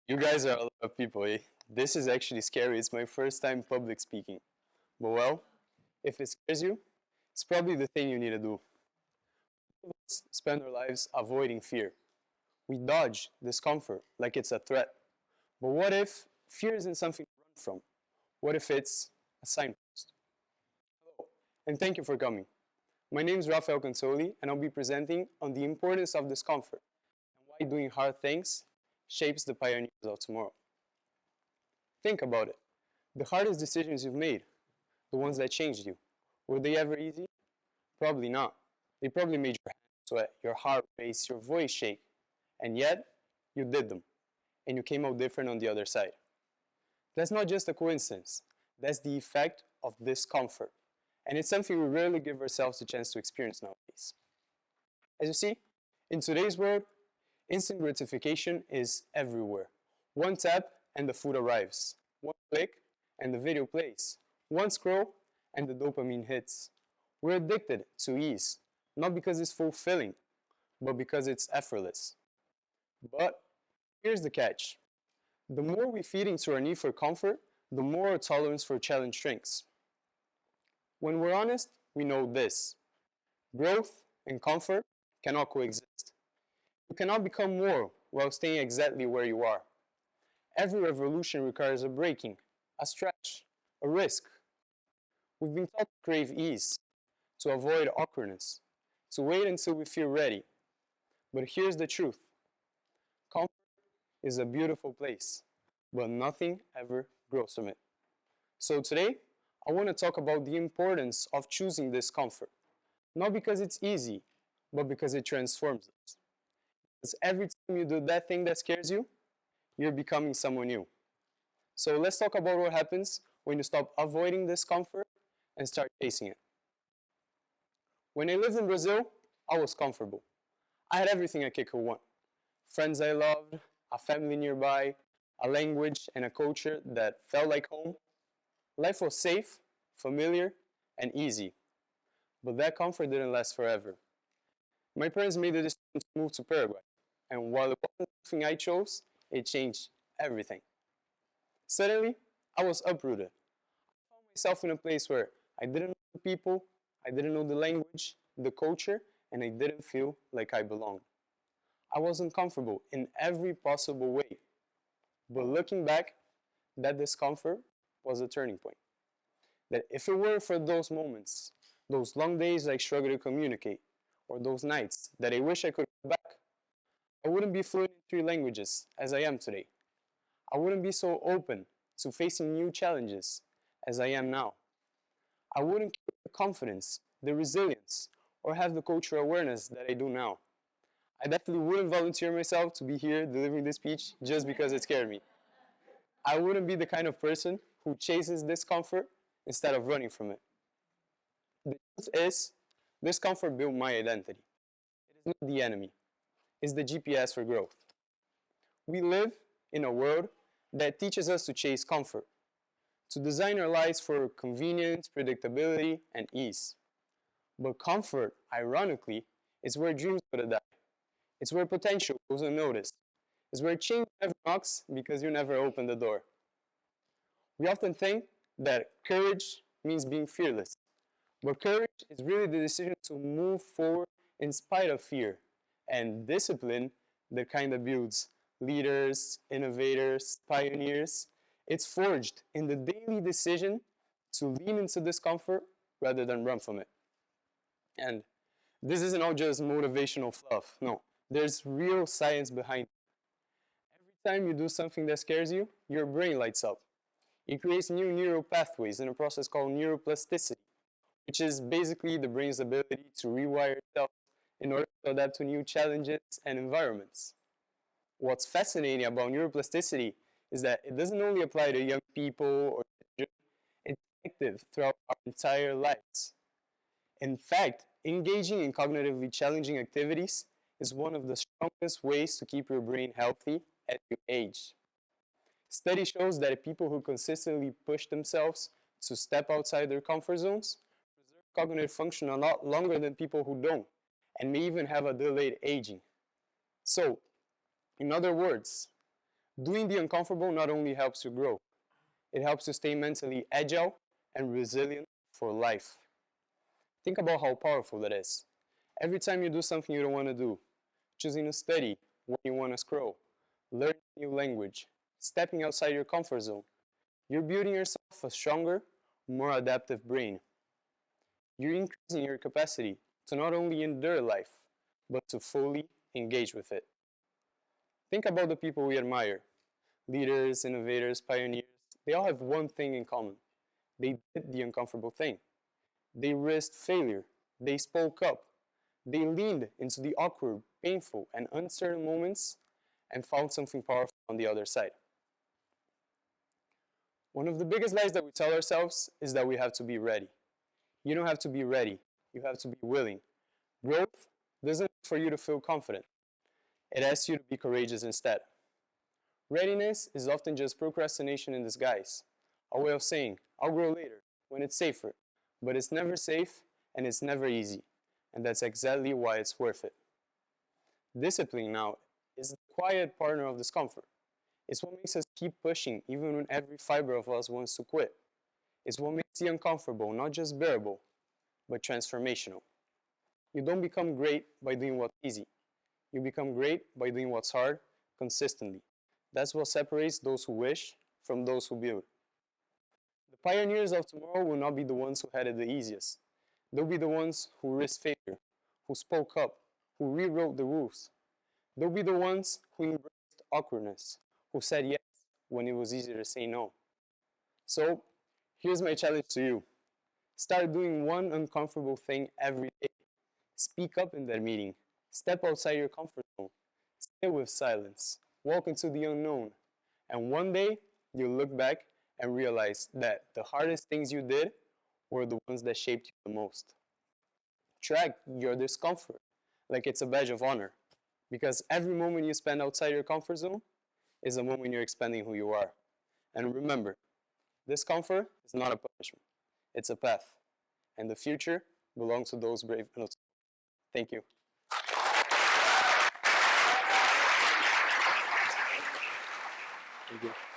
You guys are a lot of people, eh? This is actually scary. It's my first time public speaking. But well, if it scares you, it's probably the thing you need to do. Let's spend our lives avoiding fear. We dodge discomfort like it's a threat. But what if fear isn't something to run from? What if it's a signpost? Hello, and thank you for coming. My name is Rafael Cantoli, and I'll be presenting on the importance of discomfort and why doing hard things shapes the pioneers of tomorrow. Think about it. The hardest decisions you've made, the ones that changed you, were they ever easy? Probably not. They probably made your hands sweat, your heart race, your voice shake, and yet you did them, and you came out different on the other side. That's not just a coincidence. That's the effect of discomfort, and it's something we rarely give ourselves a chance to experience nowadays. As you see, in today's world, instant gratification is everywhere. One tap and the food arrives. One click and the video plays. One scroll and the dopamine hits. We're addicted to ease, not because it's fulfilling, but because it's effortless. But here's the catch. The more we feed into our need for comfort, the more our tolerance for challenge shrinks. When we're honest, we know this. Growth and comfort cannot coexist. You cannot become more while staying exactly where you are. Every revolution requires a breaking, a stretch, a risk. We've been taught to crave ease, to avoid awkwardness, to wait until we feel ready. But here's the truth. Comfort is a beautiful place, but nothing ever grows from it. So today, I want to talk about the importance of choosing discomfort. Not because it's easy, but because it transforms us. Because every time you do that thing that scares you, you're becoming someone new. So let's talk about what happens when you stop avoiding discomfort and start chasing it. When I lived in Brazil, I was comfortable. I had everything a kid could want. Friends I loved, a family nearby, a language and a culture that felt like home. Life was safe, familiar, and easy. But that comfort didn't last forever. My parents made the decision to move to Paraguay, and while it wasn't something I chose, it changed everything. Suddenly, I was uprooted. I found myself in a place where I didn't know the people, I didn't know the language, the culture, and I didn't feel like I belonged. I wasn't comfortable in every possible way. But looking back, that discomfort was a turning point. That if it weren't for those moments, those long days I struggled to communicate, or those nights that I wish I could go back, I wouldn't be fluent in three languages as I am today. I wouldn't be so open to facing new challenges as I am now. I wouldn't keep the confidence, the resilience, or have the cultural awareness that I do now. I definitely wouldn't volunteer myself to be here delivering this speech just because it scared me. I wouldn't be the kind of person who chases discomfort instead of running from it. The truth is, discomfort built my identity. It is not the enemy, it's the GPS for growth. We live in a world that teaches us to chase comfort, to design our lives for convenience, predictability, and ease. But comfort, ironically, is where dreams go to die. It's where potential goes unnoticed. It's where change never knocks because you never open the door. We often think that courage means being fearless, but courage is really the decision to move forward in spite of fear, and discipline, the kind that builds leaders, innovators, pioneers, it's forged in the daily decision to lean into discomfort rather than run from it. And this isn't all just motivational fluff. No, there's real science behind it. Every time you do something that scares you, your brain lights up. It creates new neural pathways in a process called neuroplasticity, which is basically the brain's ability to rewire itself in order to adapt to new challenges and environments. What's fascinating about neuroplasticity is that it doesn't only apply to young people or children, it's active throughout our entire lives. In fact, engaging in cognitively challenging activities is one of the strongest ways to keep your brain healthy as you age. Study shows that people who consistently push themselves to step outside their comfort zones preserve cognitive function a lot longer than people who don't, and may even have a delayed aging. So, in other words, Doing the uncomfortable not only helps you grow, it helps you stay mentally agile and resilient for life. Think about how powerful that is. Every time you do something you don't want to do, choosing to study when you want to scroll, learning a new language, stepping outside your comfort zone, you're building yourself a stronger, more adaptive brain. You're increasing your capacity to not only endure life, but to fully engage with it. Think about the people we admire. Leaders, innovators, pioneers, they all have one thing in common. They did the uncomfortable thing. They risked failure. They spoke up. They leaned into the awkward, painful, and uncertain moments and found something powerful on the other side. One of the biggest lies that we tell ourselves is that we have to be ready. You don't have to be ready. You have to be willing. Growth doesn't ask for you to feel confident. It asks you to be courageous instead. Readiness is often just procrastination in disguise, a way of saying, I'll grow later, when it's safer. But it's never safe and it's never easy. And that's exactly why it's worth it. Discipline now is the quiet partner of discomfort. It's what makes us keep pushing even when every fiber of us wants to quit. It's what makes the uncomfortable not just bearable, but transformational. You don't become great by doing what's easy. You become great by doing what's hard consistently. That's what separates those who wish from those who build. The pioneers of tomorrow will not be the ones who had it the easiest. They'll be the ones who risked failure, who spoke up, who rewrote the rules. They'll be the ones who embraced awkwardness, who said yes when it was easier to say no. So, here's my challenge to you. Start doing one uncomfortable thing every day. Speak up in that meeting. Step outside your comfort zone. Stay with silence. Walk into the unknown. And one day, you'll look back and realize that the hardest things you did were the ones that shaped you the most. Track your discomfort like it's a badge of honor. Because every moment you spend outside your comfort zone is a moment you're expanding who you are. And remember, discomfort is not a punishment. It's a path. And the future belongs to those brave enough. Thank you. Thank you.